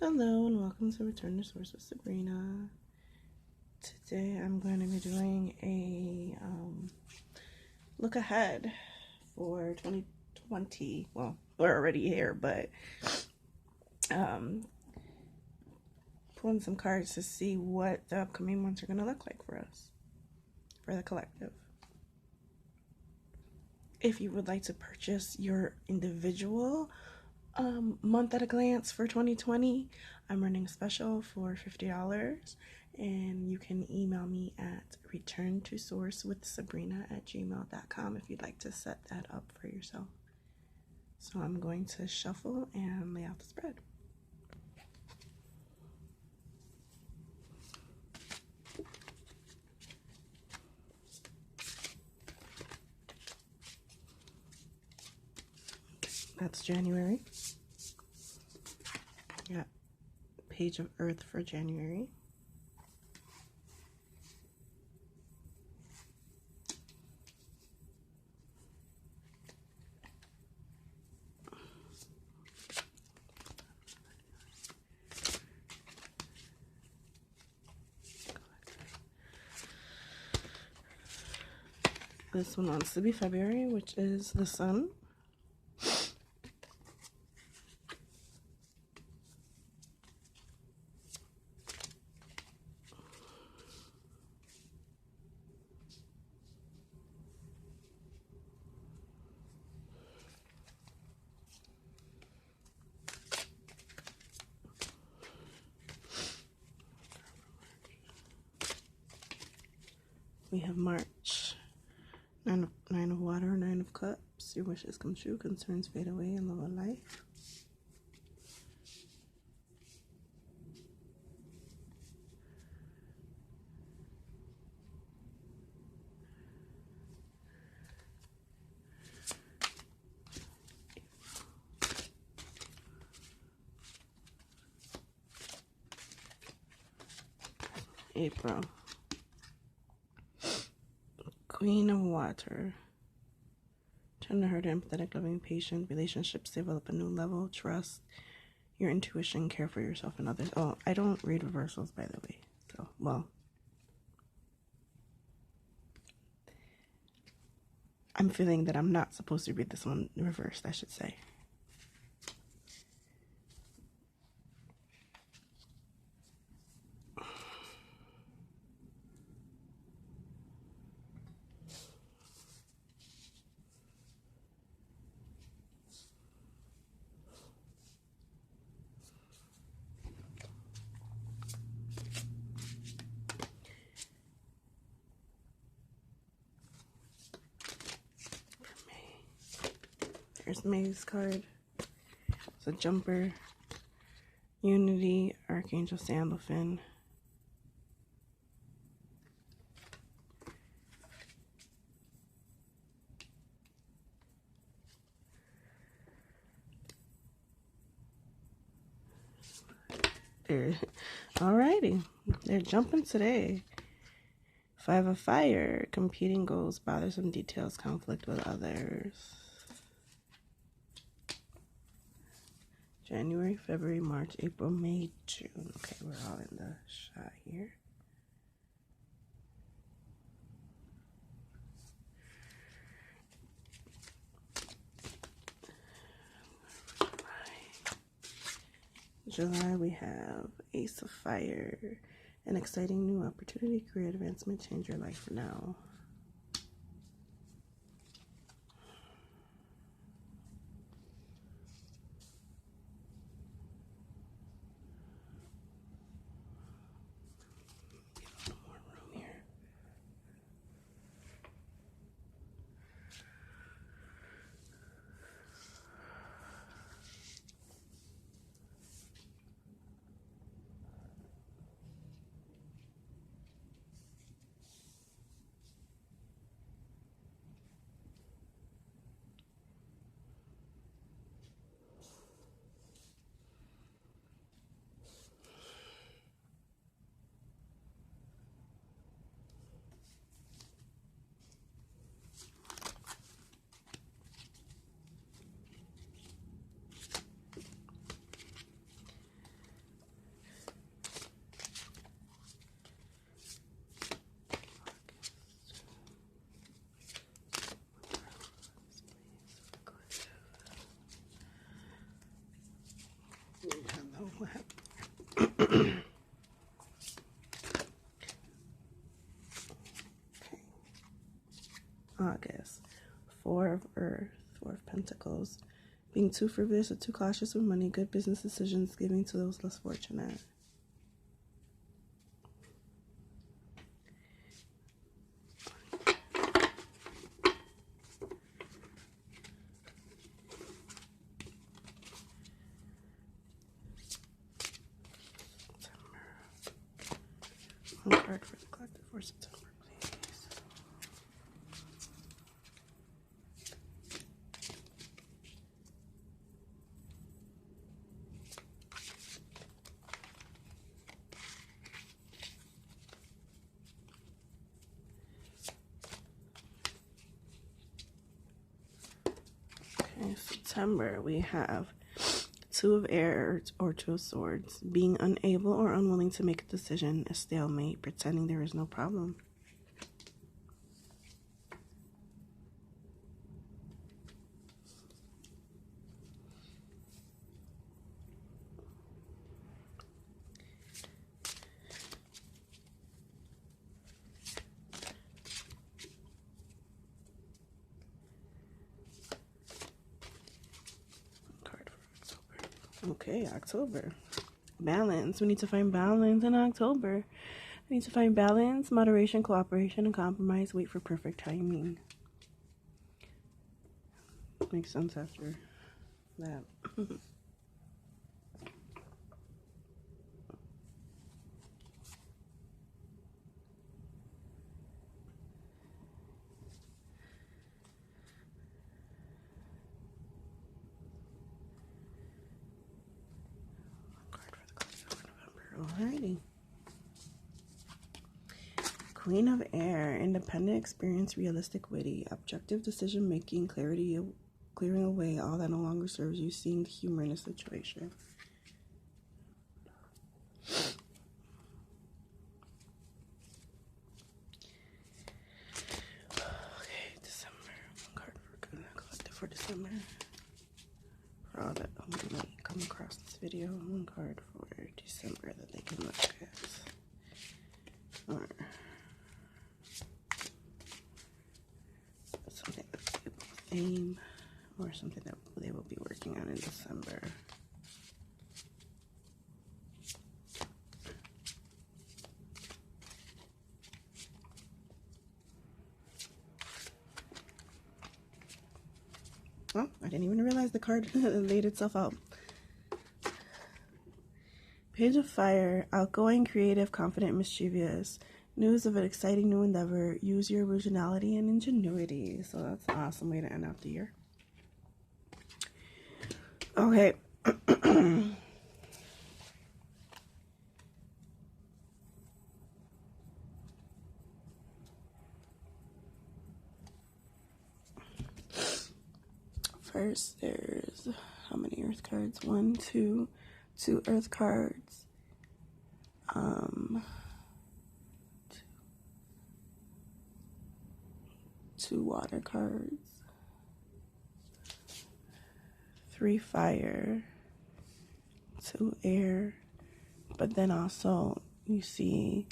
Hello and welcome to Return to Source with Sabrina. Today I'm going to be doing a look ahead for 2020. Well, we're already here, but pulling some cards to see what the upcoming months are going to look like for us, for the collective. If you would like to purchase your individual month at a glance for 2020, I'm running a special for $50, and you can email me at returntosourcewithsabrina@gmail.com if you'd like to set that up for yourself. So I'm going to shuffle and lay out the spread. That's January. Got Page of Earth for January. This one wants to be February, which is the Sun. We have March. Nine of Water, Nine of Cups. Your wishes come true, concerns fade away, and love of life. April. Queen of Water. Tender-hearted, empathetic, loving, patient. Relationships develop a new level. Trust your intuition. Care for yourself and others. Oh, I don't read reversals, by the way. So, well, I'm feeling that I'm not supposed to read this one reversed, I should say. There's May's card. It's a jumper. Unity, Archangel Sandalphon. Alrighty, they're jumping today. Five of Fire, competing goals, bothersome details, conflict with others. January, February, March, April, May, June. Okay, we're all in the shot here. July, we have Ace of Fire, an exciting new opportunity, career advancement, change your life for now. August. Four of Earth, Four of Pentacles. Being too frivolous or too cautious with money. Good business decisions giving to those less fortunate. One card for the collective for September, please. Okay, September, we have Two of Air or Two of Swords. Being unable or unwilling to make a decision, a stalemate, pretending there is no problem. Card for October. Okay, October. Balance. We need to find balance in October. We need to find balance, moderation, cooperation, and compromise. Wait for perfect timing. Makes sense after that. Card for the collective for November. Alrighty. Queen of Air, independent experience, realistic, witty, objective decision making, clarity, clearing away all that no longer serves you, seeing the humor in a situation. Okay, December. One card for collective for December. For all that might come across this video, one card for December that they can look at. Or something that they will aim, or something that they will be working on in December. Oh, I didn't even realize the card laid itself out. Page of Fire, outgoing, creative, confident, mischievous. News of an exciting new endeavor. Use your originality and ingenuity. So that's an awesome way to end out the year. Okay. First, there's how many Earth cards? One, two Earth cards. Two water cards. 3 fire. 2 air. But then also you see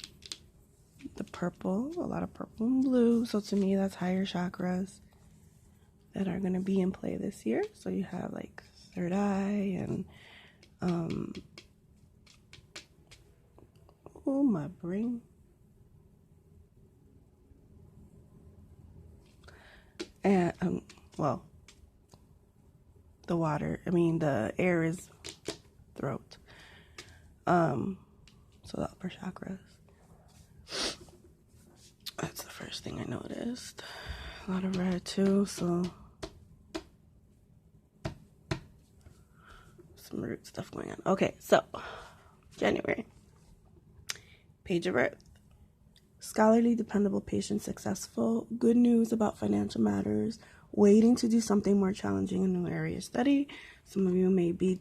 the purple, a lot of purple and blue. So to me, that's higher chakras that are going to be in play this year. So you have like third eye and oh, my brain. And well, the air is throat. So the upper chakras. That's the first thing I noticed. A lot of red too, so some root stuff going on. Okay, so January. Page of Earth. Scholarly, dependable, patient, successful. Good news about financial matters. Waiting to do something more challenging in a new area of study. Some of you may be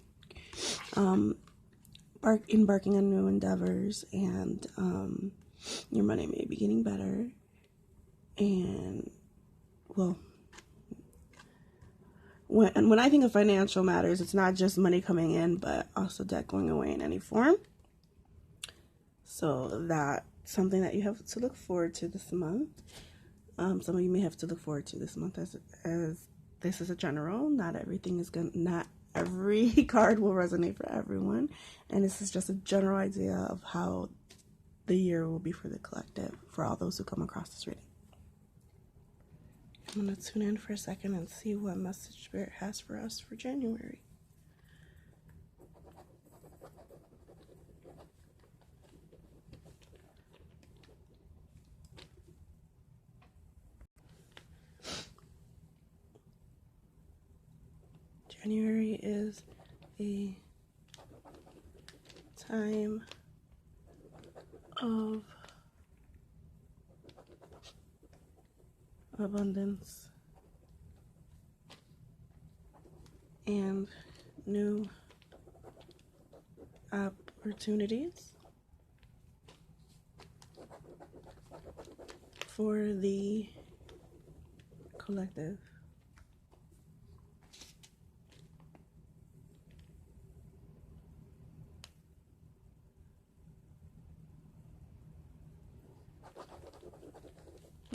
embarking on new endeavors, and your money may be getting better. And well, when I think of financial matters, it's not just money coming in, but also debt going away in any form. So that's something that you have to look forward to this month. Some of you may have to look forward to this month, as this is a general. Not every card will resonate for everyone, and this is just a general idea of how the year will be for the collective, for all those who come across this reading. I'm going to tune in for a second and see what message Spirit has for us for January. January is a time of abundance and new opportunities for the collective.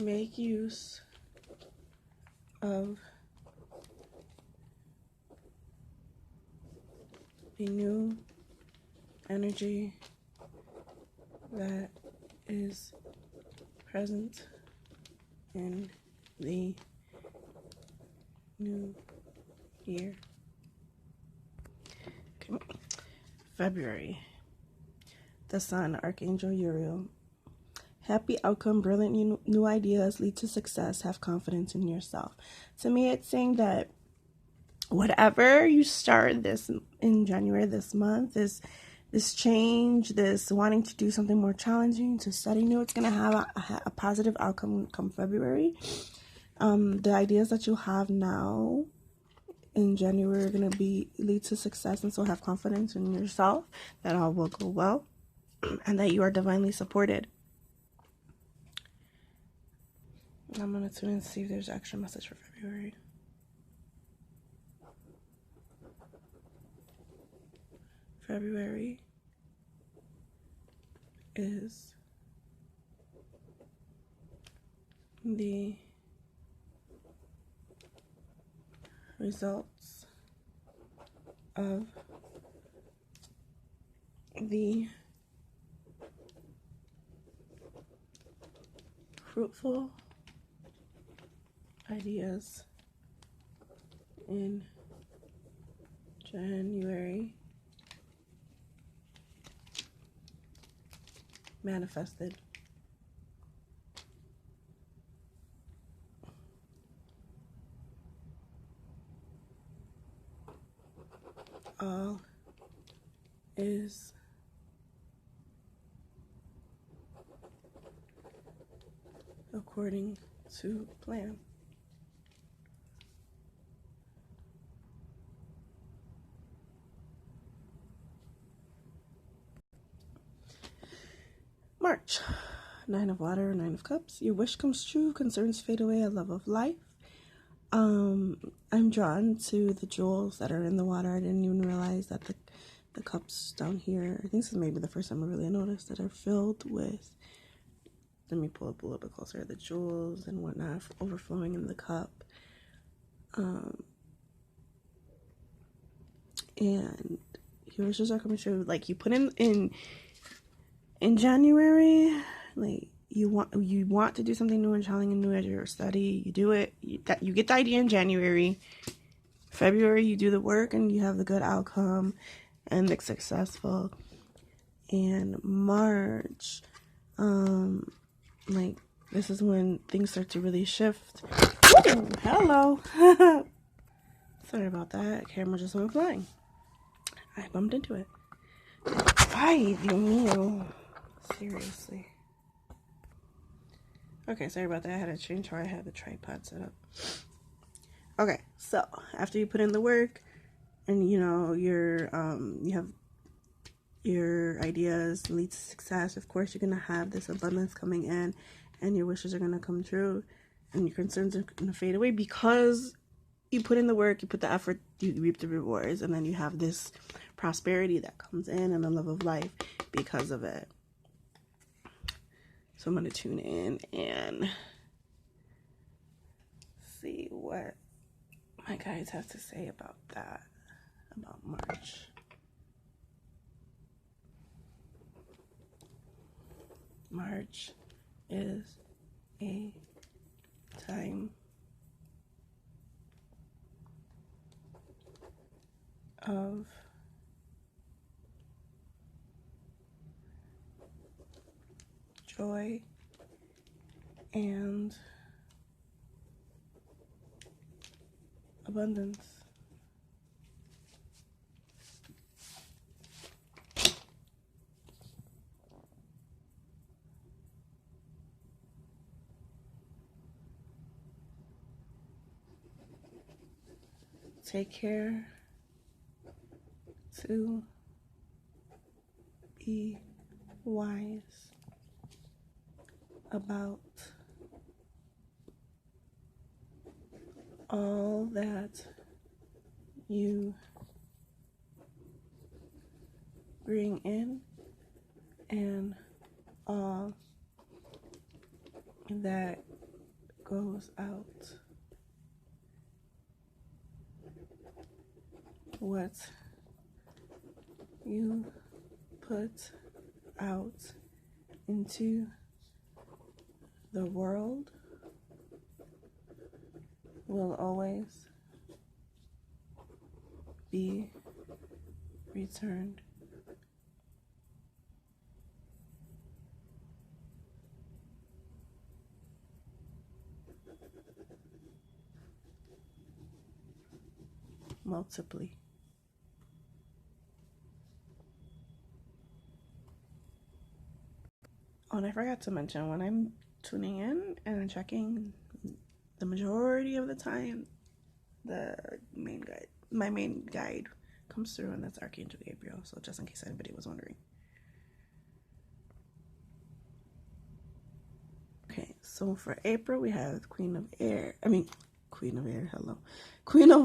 Make use of the new energy that is present in the new year. Okay. February. The Sun, Archangel Uriel. Happy outcome, brilliant new ideas lead to success. Have confidence in yourself. To me, it's saying that whatever you start this in January, this month, this change, this wanting to do something more challenging, to study new, it's going to have a positive outcome come February. The ideas that you have now in January are going to lead to success, and so have confidence in yourself that all will go well and that you are divinely supported. I'm going to tune in and see if there's an extra message for February. February is the results of the fruitful ideas in January manifested. All is according to plan. March. Nine of Water, Nine of Cups. Your wish comes true, concerns fade away, a love of life. I'm drawn to the jewels that are in the water. I didn't even realize that the cups down here, I think this is maybe the first time I really noticed, that are filled with, let me pull up a little bit closer, the jewels and whatnot overflowing in the cup. And your wishes are coming true. Like, you put in January, like, you want to do something new and challenging and new as your study. You do it. You get the idea in January. February, you do the work and you have the good outcome and it's successful. And March, like, this is when things start to really shift. Ooh, hello. Sorry about that. Camera just went flying. I bumped into it. Ay, Dios mío. Seriously. Okay, sorry about that. I had to change how I had the tripod set up. Okay, so after you put in the work and you have your ideas lead to success, of course you're gonna have this abundance coming in and your wishes are gonna come true and your concerns are gonna fade away because you put in the work, you put the effort, you reap the rewards, and then you have this prosperity that comes in and the love of life because of it. So I'm going to tune in and see what my guides have to say about that, about March. March is a time of joy and abundance. Take care to be wise about all that you bring in and all that goes out. What you put out into the world will always be returned. Multiply. Oh, and I forgot to mention, when I'm tuning in and checking, the majority of the time, my main guide comes through, and that's Archangel Gabriel. So just in case anybody was wondering. Okay, so for April, we have Queen of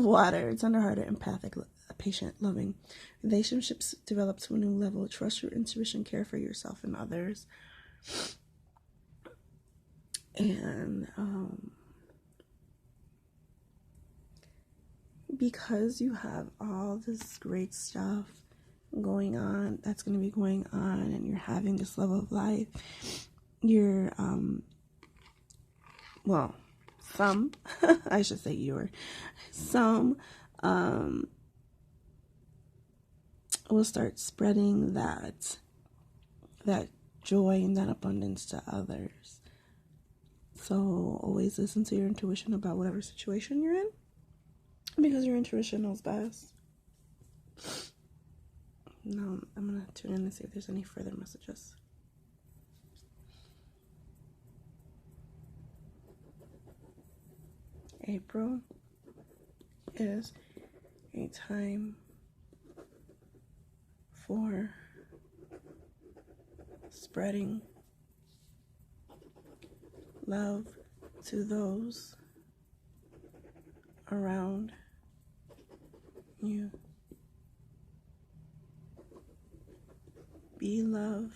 Water, tenderhearted, empathic, patient, loving. Relationships develop to a new level. Trust your intuition, care for yourself and others. And because you have all this great stuff going on, that's going to be going on, and you're having this love of life, you're some I should say some will start spreading that joy and that abundance to others. So always listen to your intuition about whatever situation you're in, because your intuition knows best. Now I'm going to tune in and see if there's any further messages. April is a time for spreading love to those around you. Be love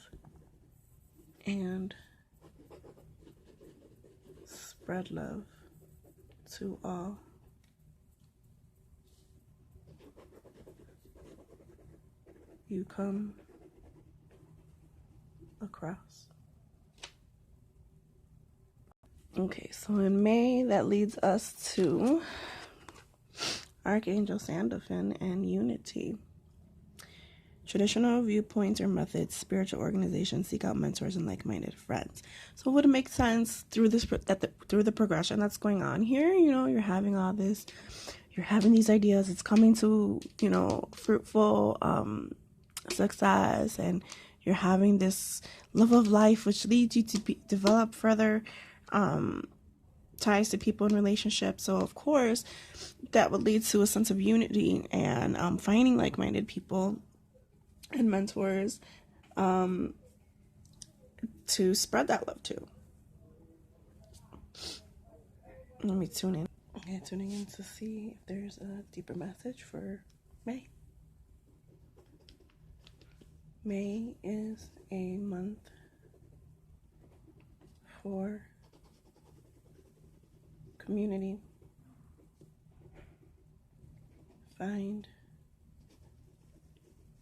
and spread love to all. You come across. Okay, so in May, that leads us to Archangel Sandalphon and unity. Traditional viewpoints or methods, spiritual organizations seek out mentors and like-minded friends. So it would make sense through the progression that's going on here. You know, you're having all this, you're having these ideas. It's coming to, fruitful success, and you're having this love of life, which leads you to develop further ties to people in relationships. So of course, that would lead to a sense of unity and finding like-minded people and mentors to spread that love to. Let me tune in. Okay, tuning in to see if there's a deeper message for May. May is a month for community, find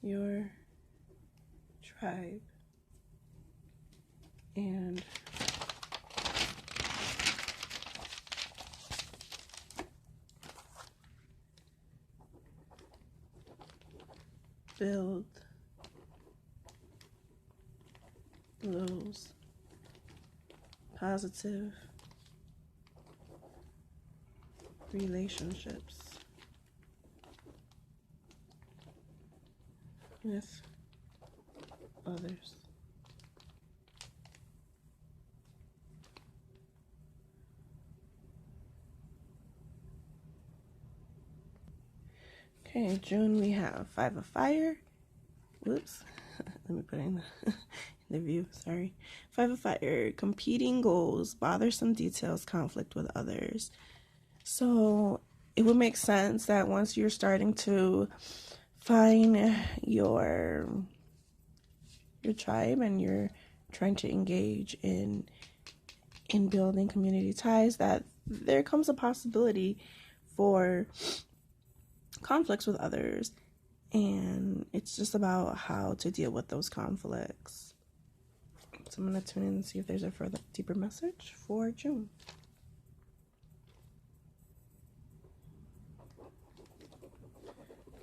your tribe and build those positive relationships with others. Okay, June we have 5 of Fire. Whoops. Let me put in the view, sorry. 5 of Fire, competing goals, bothersome details, conflict with others. So it would make sense that once you're starting to find your tribe and you're trying to engage in building community ties, that there comes a possibility for conflicts with others, and it's just about how to deal with those conflicts. So I'm going to tune in and see if there's a further deeper message for June.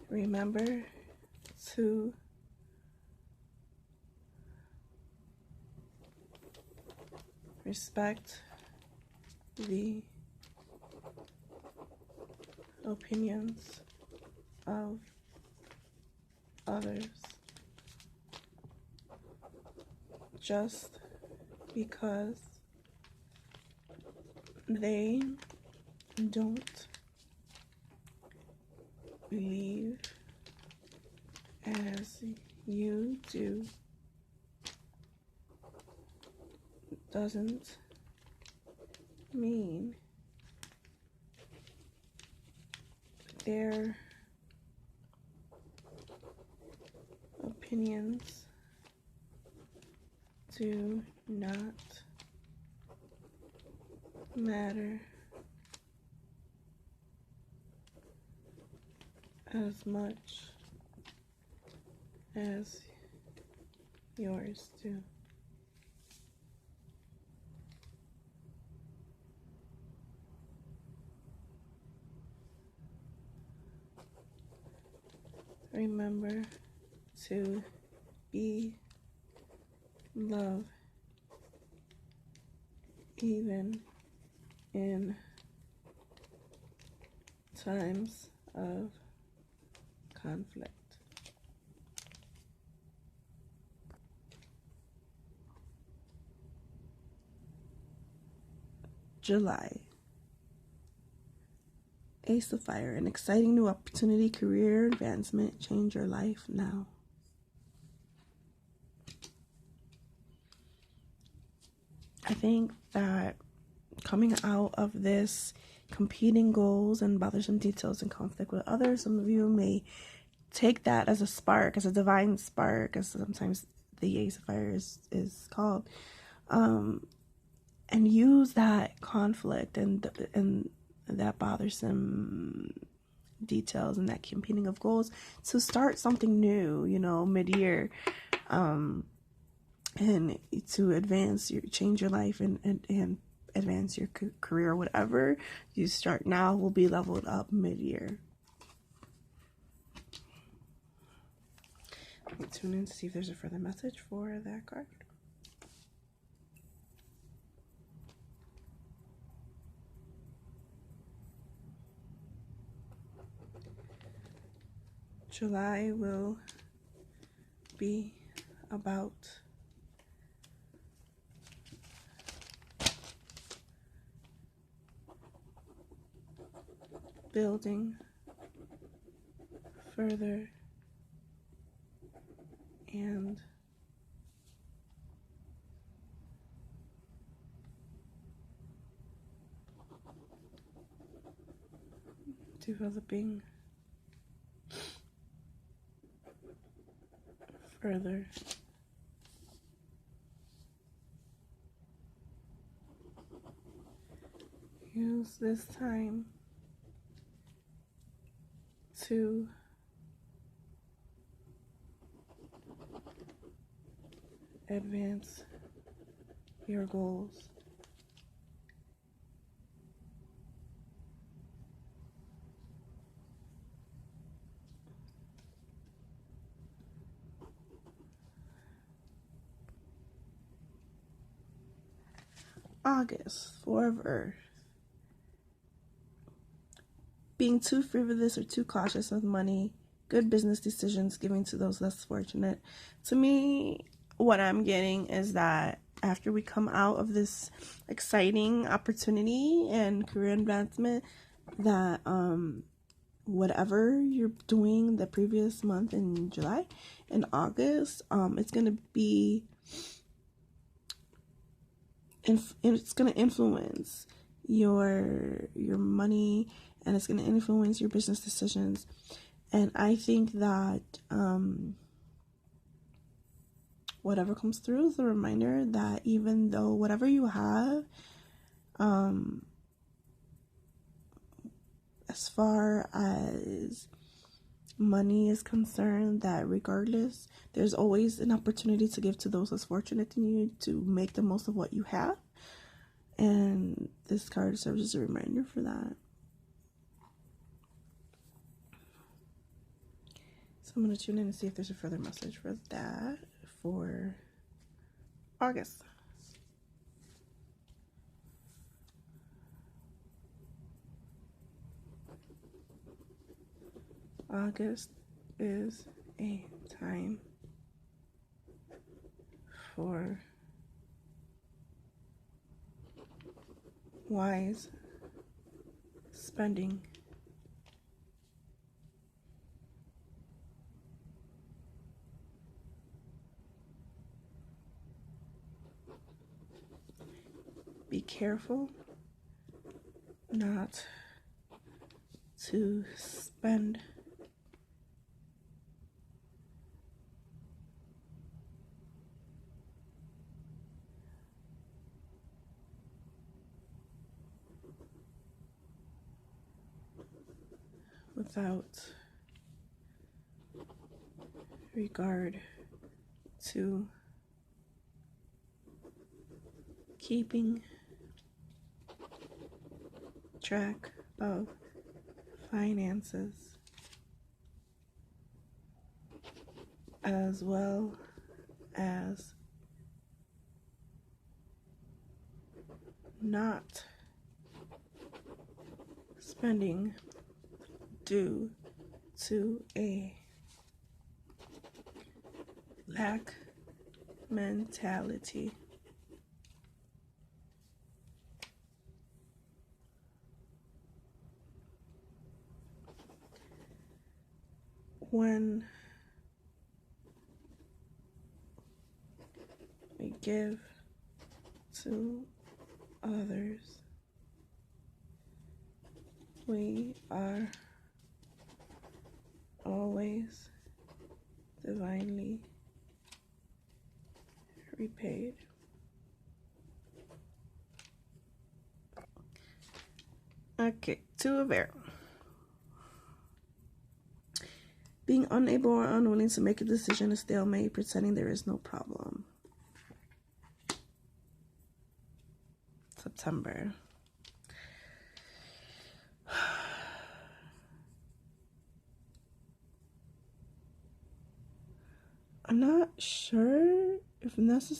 Remember to respect the opinions of others just because they don't believe as you do doesn't mean their opinions do not matter as much as yours do. Remember to be love even in times of conflict. July. Ace of Fire, an exciting new opportunity, career advancement, change your life now. I think that coming out of this competing goals and bothersome details and conflict with others, some of you may take that as a spark, as a divine spark, as sometimes the Ace of Fire is called, and use that conflict and that bothersome details and that competing of goals to start something new, mid-year, and to change your life and advance your career. Whatever you start now will be leveled up mid-year. Let me tune in to see if there's a further message for that card. July will be about building further and developing further. Use this time to advance your goals. August, forever. Being too frivolous or too cautious with money, good business decisions, giving to those less fortunate. To me, what I'm getting is that after we come out of this exciting opportunity and career advancement, that whatever you're doing the previous month in July and August, it's going to be it's going to influence your money, and it's going to influence your business decisions. And I think that whatever comes through is a reminder that even though whatever you have, as far as money is concerned, that regardless, there's always an opportunity to give to those less fortunate than you, to make the most of what you have. And this card serves as a reminder for that. So I'm going to tune in and see if there's a further message for that for August. August is a time for wise spending. Be careful not to spend without regard to keeping track of finances, as well as not spending due to a lack mentality. When we give to others, we are always divinely repaid. Okay, Two of Air. Being unable or unwilling to make a decision, a stalemate, pretending there is no problem. September. I'm not sure if that's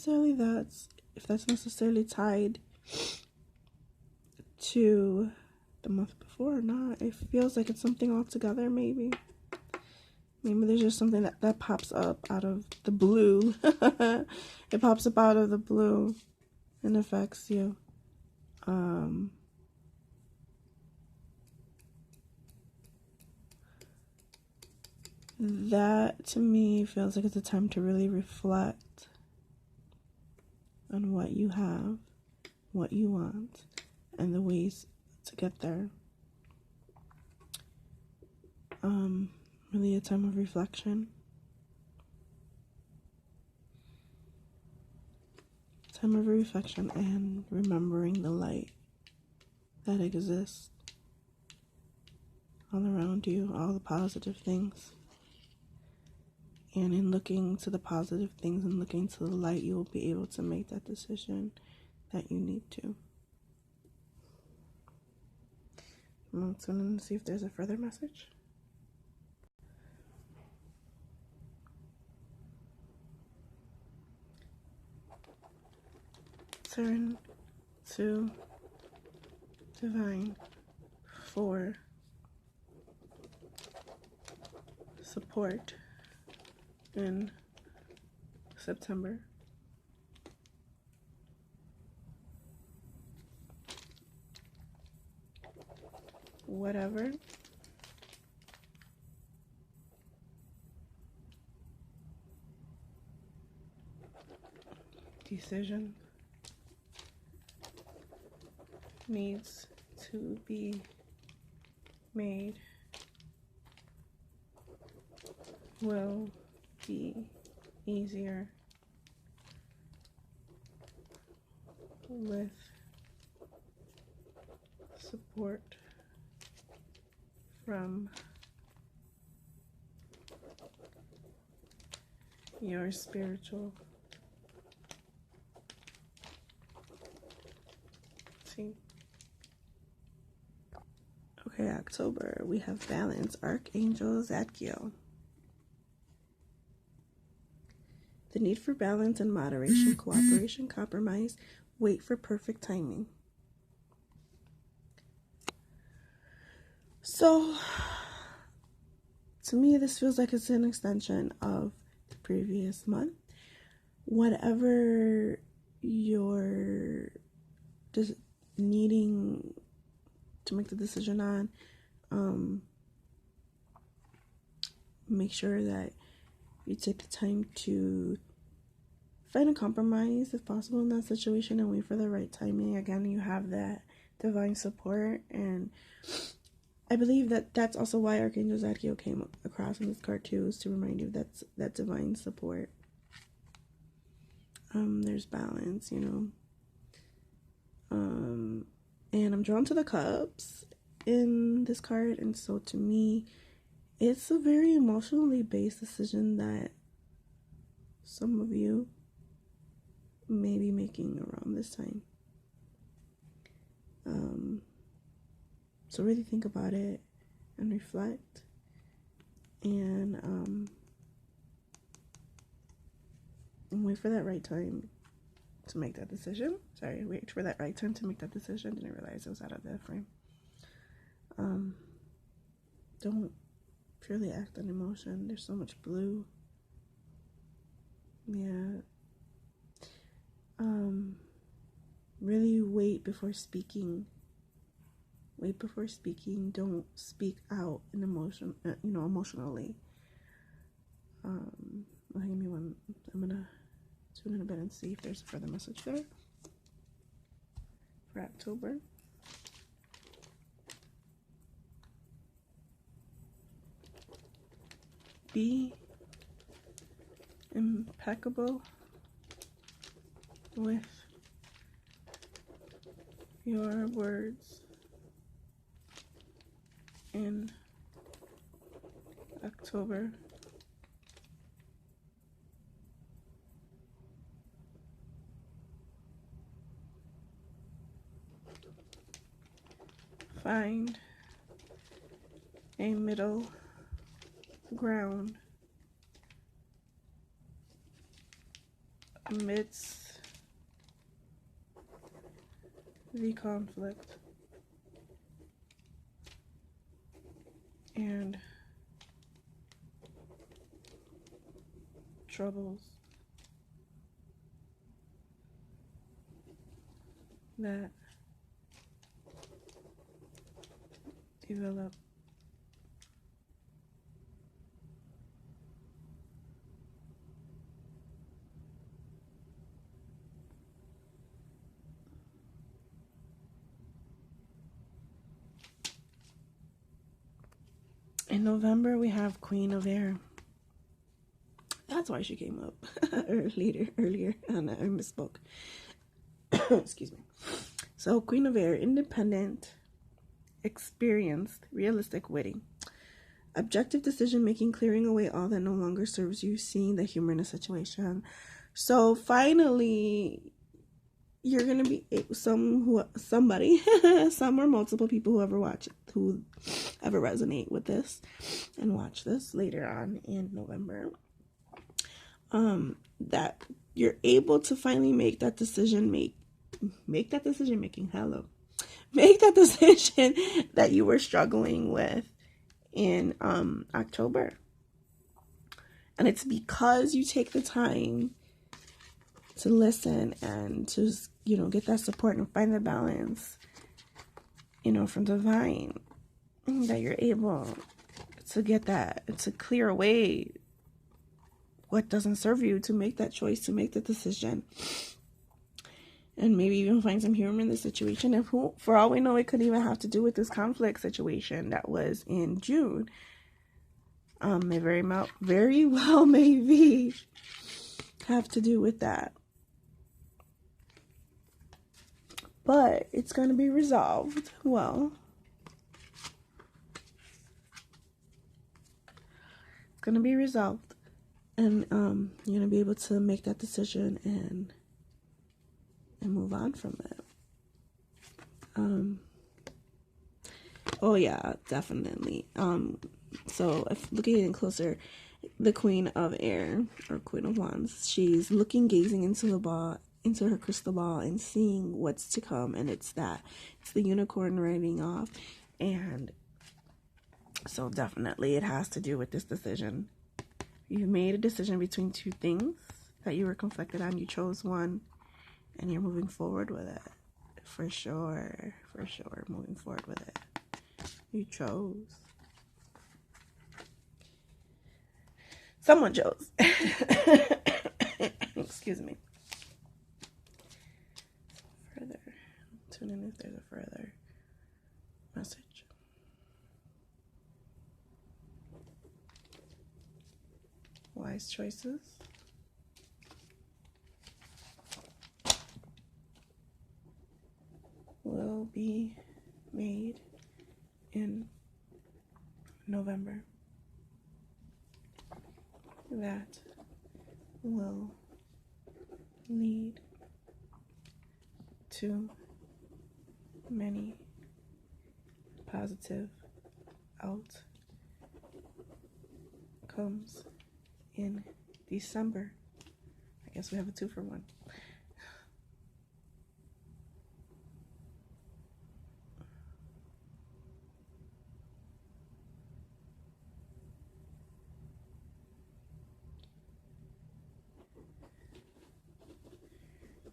necessarily tied to the month before or not. It feels like it's something altogether, maybe. Maybe there's just something that pops up out of the blue. It pops up out of the blue and affects you. That to me feels like it's a time to really reflect on what you have, what you want, and the ways to get there. Really a time of reflection. Time of reflection and remembering the light that exists all around you, all the positive things. And in looking to the positive things and looking to the light, you will be able to make that decision that you need to. I'm going to tune in to see if there's a further message. Turn to Divine for support in September. Whatever decision needs to be made will be easier with support from your spiritual team. Okay, October, we have balance, Archangel Zadkiel. The need for balance and moderation, cooperation, compromise, wait for perfect timing. So, to me, this feels like it's an extension of the previous month. Whatever you're just needing to make the decision on, make sure that you take the time to find a compromise if possible in that situation and wait for the right timing. Again, you have that divine support, and I believe that that's also why Archangel Zadkiel came across in this card too, is to remind you that's that divine support. There's balance, and I'm drawn to the cups in this card, and so to me, it's a very emotionally based decision that some of you may be making around this time. So really think about it and reflect, and wait for that right time to make that decision. Wait for that right time to make that decision. Didn't realize it was out of the frame. Don't purely act on emotion. There's so much blue. Yeah. Really wait before speaking. Wait before speaking. Don't speak out in emotionally. Give me one. I'm gonna tune in a bit and see if there's a further message there for October. Be impeccable with your words in October. Find a middle ground amidst the conflict and troubles that develop. In November, we have Queen of Air. That's why she came up earlier, and I misspoke. Excuse me. So, Queen of Air, independent, experienced, realistic, witty. Objective decision making, clearing away all that no longer serves you, seeing the humor in a situation. So finally, you're gonna be somebody, some or multiple people who ever resonate with this and watch this later on in November. That you're able to finally make that decision making. Hello, make that decision that you were struggling with in October. And it's because you take the time to listen and to, get that support and find the balance, from divine, that you're able to get that, to clear away what doesn't serve you, to make that choice, to make the decision. And maybe even find some humor in the situation. And for all we know, it could even have to do with this conflict situation that was in June. It very well maybe have to do with that. But it's going to be resolved well. It's going to be resolved. And you're going to be able to make that decision and move on from it. Oh yeah, definitely. So if looking at it closer, the Queen of Air, or Queen of Wands, she's gazing into her crystal ball and seeing what's to come, and it's the unicorn riding off. And so definitely it has to do with this decision. You made a decision between two things that you were conflicted on. You chose one, and you're moving forward with it. For sure, moving forward with it. You chose. Someone chose. Excuse me. Further. Tune in if there's a further message. Wise choices. Will be made in November. That will lead to many positive outcomes in December. I guess we have a 2-for-1.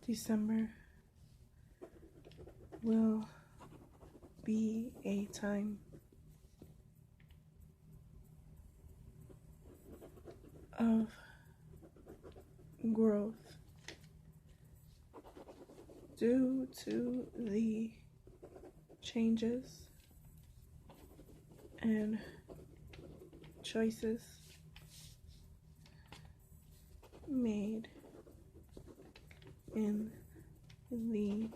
December will be a time of growth due to the changes and choices made in the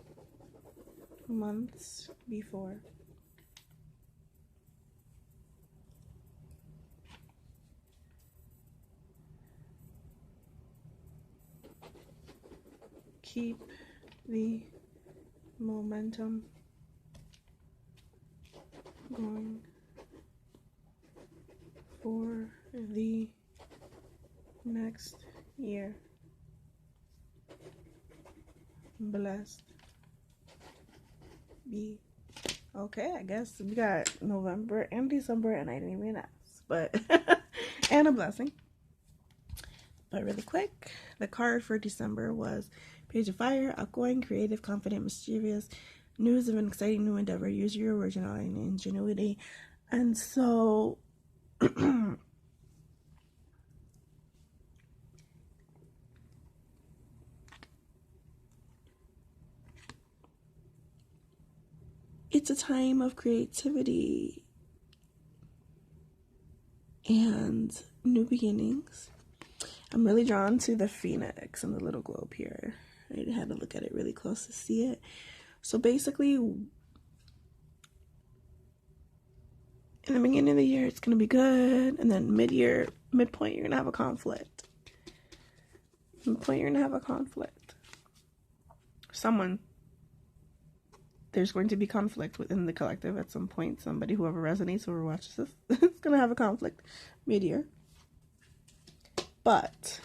months before. Keep the momentum going for the next year. Blessed be. Okay, I guess we got November and December, and I didn't even ask, but and a blessing. But really quick, the card for December was Page of Fire, outgoing, creative, confident, mischievous, news of an exciting new endeavor, use your originality and ingenuity. And so it's a time of creativity and new beginnings. I'm really drawn to the phoenix and the little globe here. I had to look at it really close to see it. So basically, In the beginning of the year, it's going to be good. And then midpoint, you're going to have a conflict. Midpoint, you're going to have a conflict. There's going to be conflict within the collective at some point. Somebody, whoever resonates, whoever watches this, is going to have a conflict mid-year. But